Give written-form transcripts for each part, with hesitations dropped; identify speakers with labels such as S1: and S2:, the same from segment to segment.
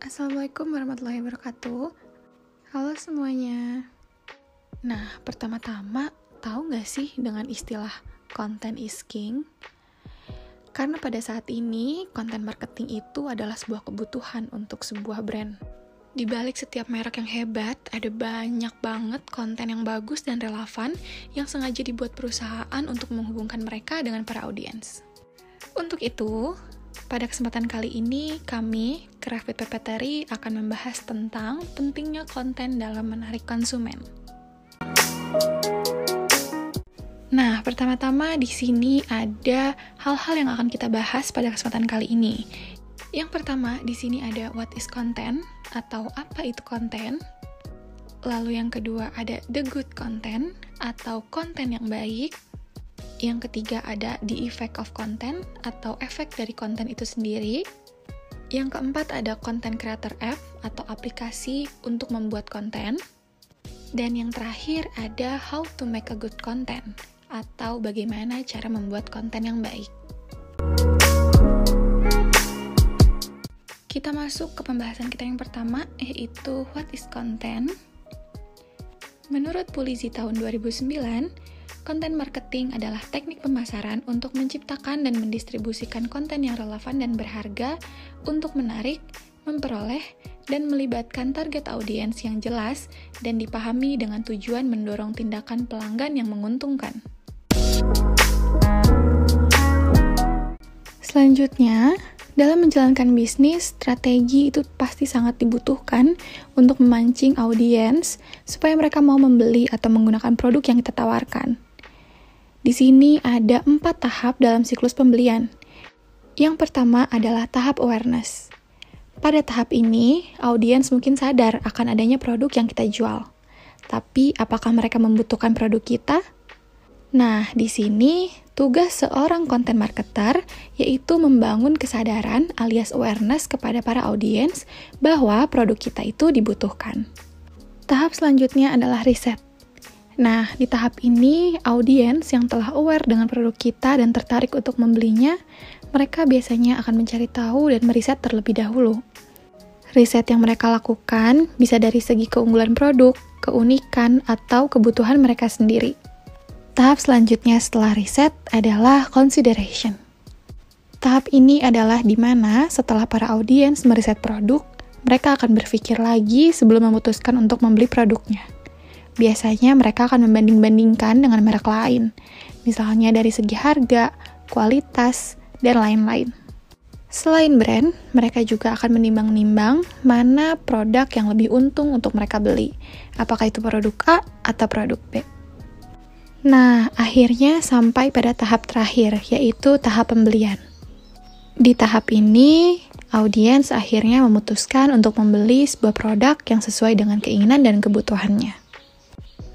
S1: Assalamualaikum warahmatullahi wabarakatuh. Halo semuanya. Nah, pertama-tama tahu nggak sih dengan istilah content is king? Karena pada saat ini, content marketing itu adalah sebuah kebutuhan untuk sebuah brand. Di balik setiap merek yang hebat, ada banyak banget konten yang bagus dan relevan yang sengaja dibuat perusahaan untuk menghubungkan mereka dengan para audiens. Untuk itu, pada kesempatan kali ini, kami, Craft with Pepeteri, akan membahas tentang pentingnya konten dalam menarik konsumen. Nah, pertama-tama di sini ada hal-hal yang akan kita bahas pada kesempatan kali ini. Yang pertama, di sini ada what is content, atau apa itu konten. Lalu yang kedua ada the good content, atau konten yang baik. Yang ketiga ada the effect of content, atau efek dari konten itu sendiri. Yang keempat ada content creator app, atau aplikasi untuk membuat konten. Dan yang terakhir ada how to make a good content, atau bagaimana cara membuat konten yang baik. Kita masuk ke pembahasan kita yang pertama, yaitu what is content. Menurut Pulizi tahun 2009, konten marketing adalah teknik pemasaran untuk menciptakan dan mendistribusikan konten yang relevan dan berharga untuk menarik, memperoleh, dan melibatkan target audiens yang jelas dan dipahami dengan tujuan mendorong tindakan pelanggan yang menguntungkan. Selanjutnya, dalam menjalankan bisnis, strategi itu pasti sangat dibutuhkan untuk memancing audiens supaya mereka mau membeli atau menggunakan produk yang kita tawarkan. Di sini ada 4 tahap dalam siklus pembelian. Yang pertama adalah tahap awareness. Pada tahap ini, audiens mungkin sadar akan adanya produk yang kita jual. Tapi, apakah mereka membutuhkan produk kita? Nah, di sini tugas seorang content marketer yaitu membangun kesadaran alias awareness kepada para audiens bahwa produk kita itu dibutuhkan. Tahap selanjutnya adalah riset. Nah, di tahap ini, audiens yang telah aware dengan produk kita dan tertarik untuk membelinya, mereka biasanya akan mencari tahu dan meriset terlebih dahulu. Riset yang mereka lakukan bisa dari segi keunggulan produk, keunikan, atau kebutuhan mereka sendiri. Tahap selanjutnya setelah riset adalah consideration. Tahap ini adalah di mana setelah para audiens meriset produk, mereka akan berpikir lagi sebelum memutuskan untuk membeli produknya. Biasanya mereka akan membanding-bandingkan dengan merek lain, misalnya dari segi harga, kualitas, dan lain-lain. Selain brand, mereka juga akan menimbang-nimbang mana produk yang lebih untung untuk mereka beli, apakah itu produk A atau produk B. Nah, akhirnya sampai pada tahap terakhir, yaitu tahap pembelian. Di tahap ini, audiens akhirnya memutuskan untuk membeli sebuah produk yang sesuai dengan keinginan dan kebutuhannya.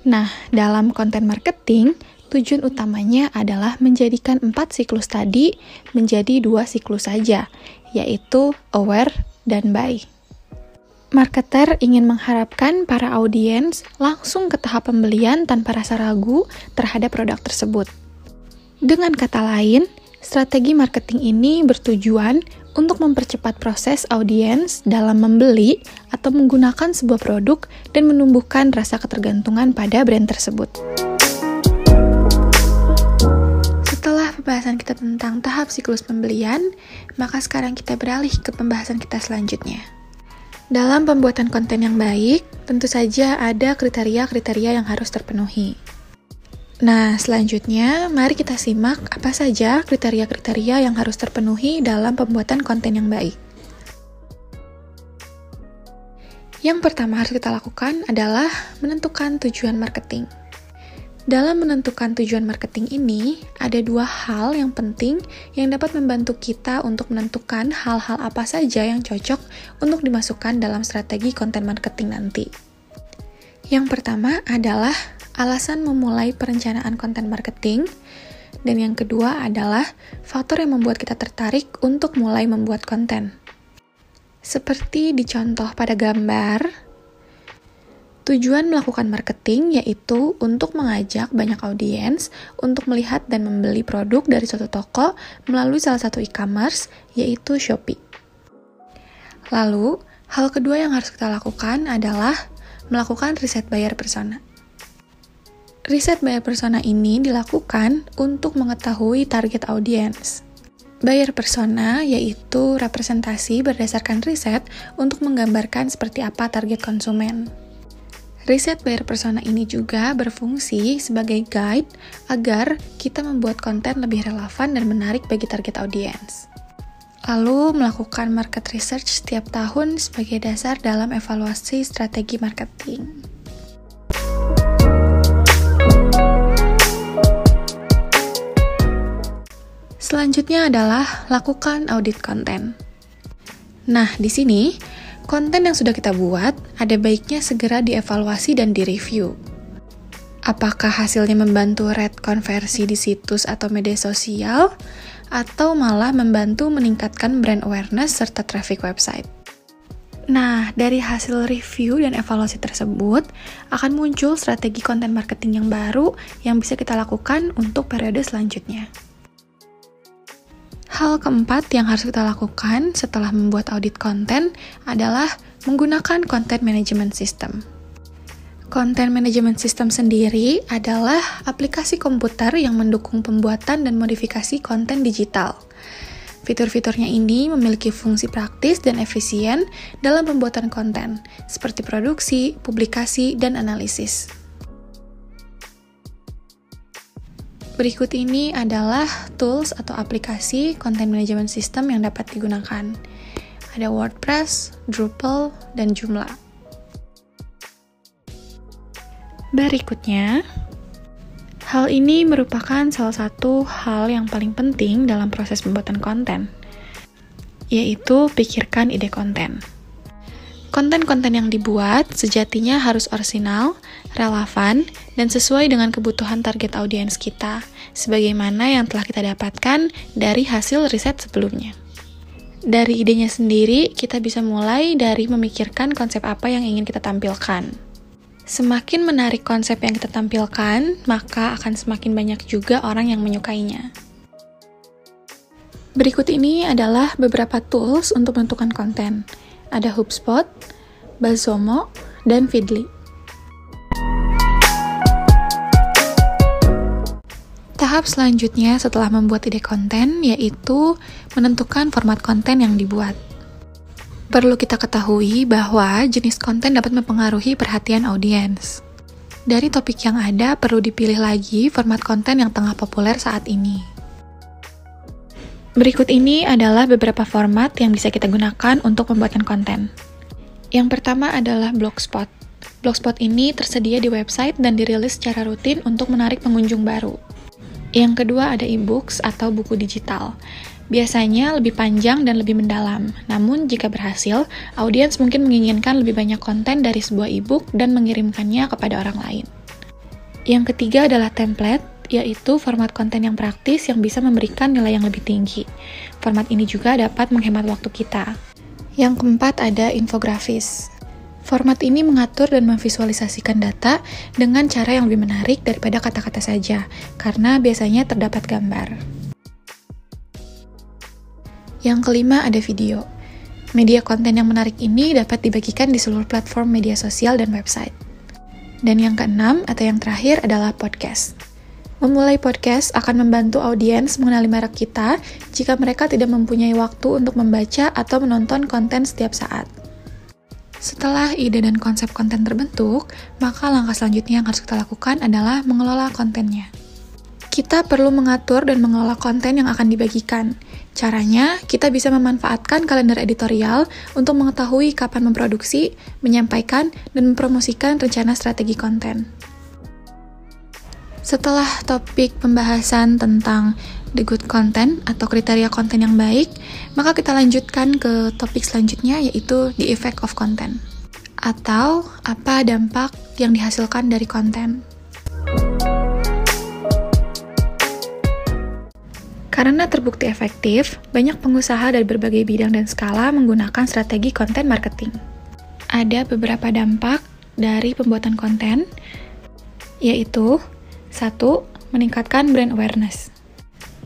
S1: Nah, dalam konten marketing, tujuan utamanya adalah menjadikan 4 siklus tadi menjadi 2 siklus saja, yaitu aware dan buy. Marketer ingin mengharapkan para audiens langsung ke tahap pembelian tanpa rasa ragu terhadap produk tersebut. Dengan kata lain, strategi marketing ini bertujuan untuk mempercepat proses audiens dalam membeli atau menggunakan sebuah produk dan menumbuhkan rasa ketergantungan pada brand tersebut. Setelah pembahasan kita tentang tahap siklus pembelian, maka sekarang kita beralih ke pembahasan kita selanjutnya. Dalam pembuatan konten yang baik, tentu saja ada kriteria-kriteria yang harus terpenuhi. Nah, selanjutnya, mari kita simak apa saja kriteria-kriteria yang harus terpenuhi dalam pembuatan konten yang baik. Yang pertama harus kita lakukan adalah menentukan tujuan marketing. Dalam menentukan tujuan marketing ini, ada 2 hal yang penting yang dapat membantu kita untuk menentukan hal-hal apa saja yang cocok untuk dimasukkan dalam strategi konten marketing nanti. Yang pertama adalah alasan memulai perencanaan konten marketing, dan yang kedua adalah faktor yang membuat kita tertarik untuk mulai membuat konten. Seperti dicontoh pada gambar, tujuan melakukan marketing yaitu untuk mengajak banyak audiens untuk melihat dan membeli produk dari suatu toko melalui salah satu e-commerce, yaitu Shopee. Lalu, Hal kedua yang harus kita lakukan adalah melakukan riset buyer persona. Riset buyer persona ini dilakukan untuk mengetahui target audience. Buyer persona yaitu representasi berdasarkan riset untuk menggambarkan seperti apa target konsumen. Riset buyer persona ini juga berfungsi sebagai guide agar kita membuat konten lebih relevan dan menarik bagi target audience. Lalu melakukan market research setiap tahun sebagai dasar dalam evaluasi strategi marketing. Selanjutnya adalah lakukan audit konten. Nah, di sini, konten yang sudah kita buat, ada baiknya segera dievaluasi dan direview. Apakah hasilnya membantu rate konversi di situs atau media sosial, atau malah membantu meningkatkan brand awareness serta traffic website. Nah, dari hasil review dan evaluasi tersebut, akan muncul strategi konten marketing yang baru yang bisa kita lakukan untuk periode selanjutnya. Hal keempat yang harus kita lakukan setelah membuat audit konten adalah menggunakan content management system. Content management system sendiri adalah aplikasi komputer yang mendukung pembuatan dan modifikasi konten digital. Fitur-fiturnya ini memiliki fungsi praktis dan efisien dalam pembuatan konten, seperti produksi, publikasi, dan analisis. Berikut ini adalah tools atau aplikasi content management system yang dapat digunakan. Ada WordPress, Drupal, dan Joomla. Berikutnya, hal ini merupakan salah satu hal yang paling penting dalam proses pembuatan konten, yaitu pikirkan ide konten. Konten-konten yang dibuat sejatinya harus orisinal, relevan, dan sesuai dengan kebutuhan target audiens kita, sebagaimana yang telah kita dapatkan dari hasil riset sebelumnya. Dari idenya sendiri, kita bisa mulai dari memikirkan konsep apa yang ingin kita tampilkan. Semakin menarik konsep yang kita tampilkan, maka akan semakin banyak juga orang yang menyukainya. Berikut ini adalah beberapa tools untuk menentukan konten. Ada HubSpot, BuzzSumo, dan Feedly. Tahap selanjutnya setelah membuat ide konten yaitu menentukan format konten yang dibuat. Perlu kita ketahui bahwa jenis konten dapat mempengaruhi perhatian audiens. Dari topik yang ada, perlu dipilih lagi format konten yang tengah populer saat ini. Berikut ini adalah beberapa format yang bisa kita gunakan untuk pembuatan konten. Yang pertama adalah Blogspot. Blogspot ini tersedia di website dan dirilis secara rutin untuk menarik pengunjung baru. Yang kedua ada e-books atau buku digital. Biasanya lebih panjang dan lebih mendalam. Namun jika berhasil, audiens mungkin menginginkan lebih banyak konten dari sebuah e-book dan mengirimkannya kepada orang lain. Yang ketiga adalah template, yaitu format konten yang praktis yang bisa memberikan nilai yang lebih tinggi. Format ini juga dapat menghemat waktu kita. Yang keempat ada infografis. Format ini mengatur dan memvisualisasikan data dengan cara yang lebih menarik daripada kata-kata saja, karena biasanya terdapat gambar. Yang kelima ada video. Media konten yang menarik ini dapat dibagikan di seluruh platform media sosial dan website. Dan yang keenam atau yang terakhir adalah podcast. Memulai podcast akan membantu audiens mengenali merek kita jika mereka tidak mempunyai waktu untuk membaca atau menonton konten setiap saat. Setelah ide dan konsep konten terbentuk, maka langkah selanjutnya yang harus kita lakukan adalah mengelola kontennya. Kita perlu mengatur dan mengelola konten yang akan dibagikan. Caranya, kita bisa memanfaatkan kalender editorial untuk mengetahui kapan memproduksi, menyampaikan, dan mempromosikan rencana strategi konten. Setelah topik pembahasan tentang the good content atau kriteria konten yang baik, maka kita lanjutkan ke topik selanjutnya yaitu the effect of content, atau apa dampak yang dihasilkan dari konten. Karena terbukti efektif, banyak pengusaha dari berbagai bidang dan skala menggunakan strategi konten marketing. Ada beberapa dampak dari pembuatan konten, yaitu 1. Meningkatkan brand awareness.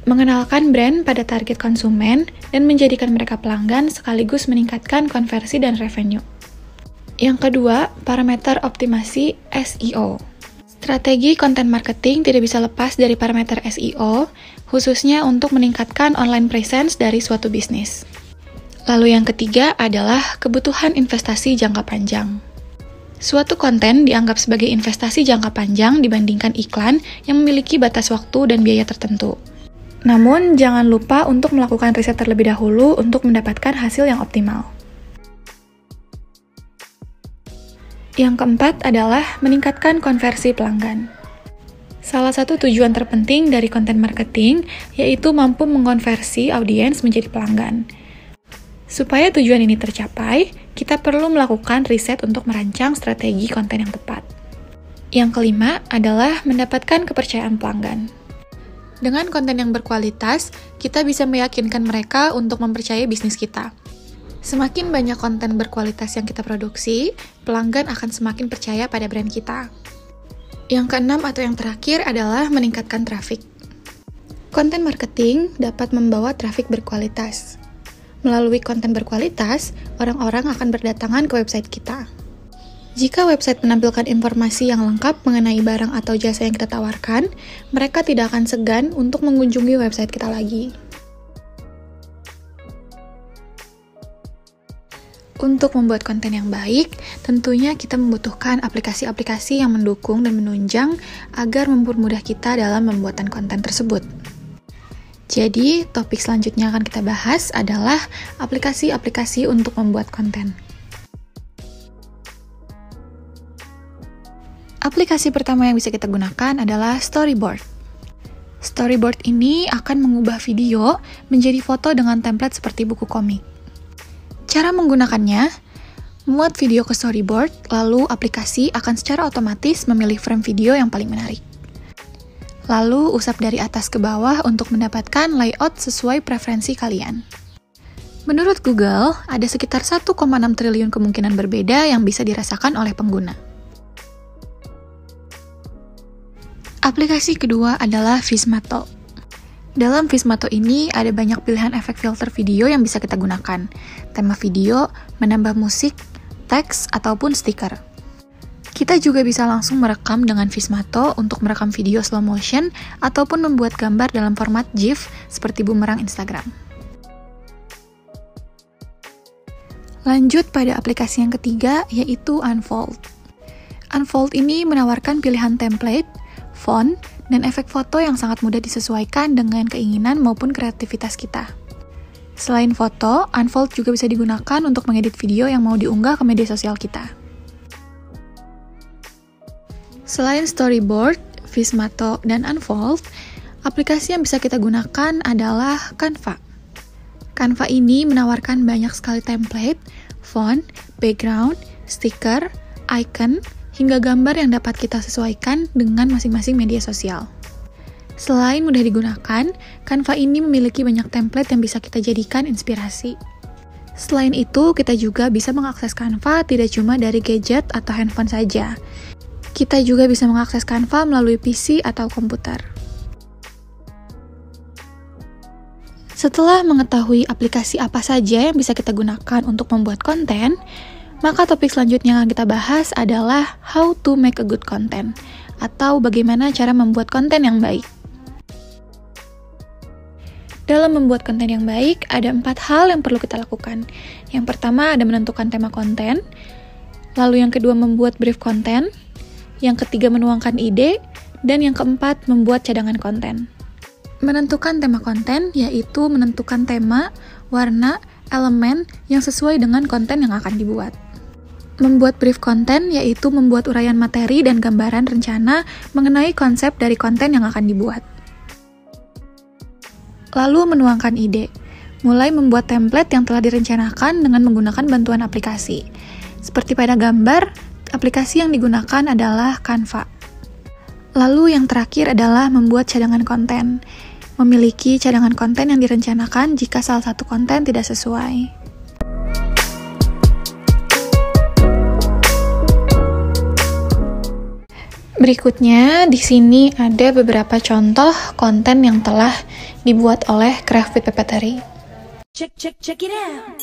S1: mengenalkan brand pada target konsumen, dan menjadikan mereka pelanggan sekaligus meningkatkan konversi dan revenue. Yang kedua, parameter optimasi SEO. Strategi konten marketing tidak bisa lepas dari parameter SEO, khususnya untuk meningkatkan online presence dari suatu bisnis. Lalu yang ketiga adalah kebutuhan investasi jangka panjang. Suatu konten dianggap sebagai investasi jangka panjang dibandingkan iklan yang memiliki batas waktu dan biaya tertentu. Namun, jangan lupa untuk melakukan riset terlebih dahulu untuk mendapatkan hasil yang optimal. Yang keempat adalah meningkatkan konversi pelanggan. Salah satu tujuan terpenting dari konten marketing yaitu mampu mengkonversi audiens menjadi pelanggan. Supaya tujuan ini tercapai, kita perlu melakukan riset untuk merancang strategi konten yang tepat. Yang kelima adalah mendapatkan kepercayaan pelanggan. Dengan konten yang berkualitas, kita bisa meyakinkan mereka untuk mempercayai bisnis kita. Semakin banyak konten berkualitas yang kita produksi, pelanggan akan semakin percaya pada brand kita. Yang keenam atau yang terakhir adalah meningkatkan traffic. Konten marketing dapat membawa traffic berkualitas. Melalui konten berkualitas, orang-orang akan berdatangan ke website kita. Jika website menampilkan informasi yang lengkap mengenai barang atau jasa yang kita tawarkan, mereka tidak akan segan untuk mengunjungi website kita lagi. Untuk membuat konten yang baik, tentunya kita membutuhkan aplikasi-aplikasi yang mendukung dan menunjang agar mempermudah kita dalam pembuatan konten tersebut. Jadi, topik selanjutnya akan kita bahas adalah aplikasi-aplikasi untuk membuat konten. Aplikasi pertama yang bisa kita gunakan adalah Storyboard. Storyboard ini akan mengubah video menjadi foto dengan template seperti buku komik. Cara menggunakannya, muat video ke Storyboard, lalu aplikasi akan secara otomatis memilih frame video yang paling menarik. Lalu usap dari atas ke bawah untuk mendapatkan layout sesuai preferensi kalian. Menurut Google, ada sekitar 1,6 triliun kemungkinan berbeda yang bisa dirasakan oleh pengguna. Aplikasi kedua adalah Vismato. Dalam Vismato ini ada banyak pilihan efek filter video yang bisa kita gunakan. Tema video, menambah musik, teks, ataupun stiker. Kita juga bisa langsung merekam dengan Vismato untuk merekam video slow motion ataupun membuat gambar dalam format GIF seperti bumerang Instagram. Lanjut pada aplikasi yang ketiga, yaitu Unfold. Unfold ini menawarkan pilihan template, font, dan efek foto yang sangat mudah disesuaikan dengan keinginan maupun kreativitas kita. Selain foto, Unfold juga bisa digunakan untuk mengedit video yang mau diunggah ke media sosial kita. Selain Storyboard, Vismato, dan Unfold, aplikasi yang bisa kita gunakan adalah Canva. Canva ini menawarkan banyak sekali template, font, background, stiker, icon, hingga gambar yang dapat kita sesuaikan dengan masing-masing media sosial. Selain mudah digunakan, Canva ini memiliki banyak template yang bisa kita jadikan inspirasi. Selain itu, kita juga bisa mengakses Canva tidak cuma dari gadget atau handphone saja. Kita juga bisa mengakses Canva melalui PC atau komputer. Setelah mengetahui aplikasi apa saja yang bisa kita gunakan untuk membuat konten, maka topik selanjutnya yang kita bahas adalah how to make a good content, atau bagaimana cara membuat konten yang baik. Dalam membuat konten yang baik, ada 4 hal yang perlu kita lakukan. Yang pertama ada menentukan tema konten, lalu yang kedua membuat brief konten, yang ketiga menuangkan ide, dan yang keempat membuat cadangan konten. Menentukan tema konten yaitu menentukan tema, warna, elemen yang sesuai dengan konten yang akan dibuat. Membuat brief konten yaitu membuat uraian materi dan gambaran rencana mengenai konsep dari konten yang akan dibuat. Lalu menuangkan ide, mulai membuat template yang telah direncanakan dengan menggunakan bantuan aplikasi. Seperti pada gambar, aplikasi yang digunakan adalah Canva. Lalu yang terakhir adalah membuat cadangan konten. Memiliki cadangan konten yang direncanakan jika salah satu konten tidak sesuai. Berikutnya, di sini ada beberapa contoh konten yang telah dibuat oleh Craft with Papeterie.
S2: Check it out.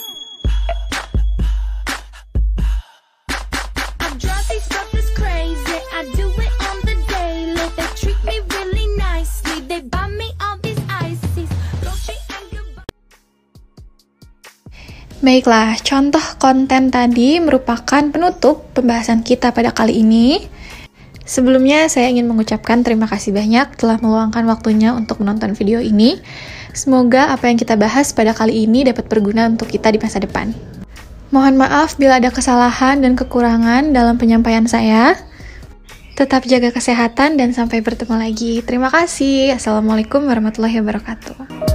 S2: I drive these brothers crazy. I do it on the daily. They treat me really nicely. They buy me all these ices.
S1: Baiklah, contoh konten tadi merupakan penutup pembahasan kita pada kali ini. Sebelumnya, saya ingin mengucapkan terima kasih banyak telah meluangkan waktunya untuk menonton video ini. Semoga apa yang kita bahas pada kali ini dapat berguna untuk kita di masa depan. Mohon maaf bila ada kesalahan dan kekurangan dalam penyampaian saya. Tetap jaga kesehatan dan sampai bertemu lagi. Terima kasih. Assalamualaikum warahmatullahi wabarakatuh.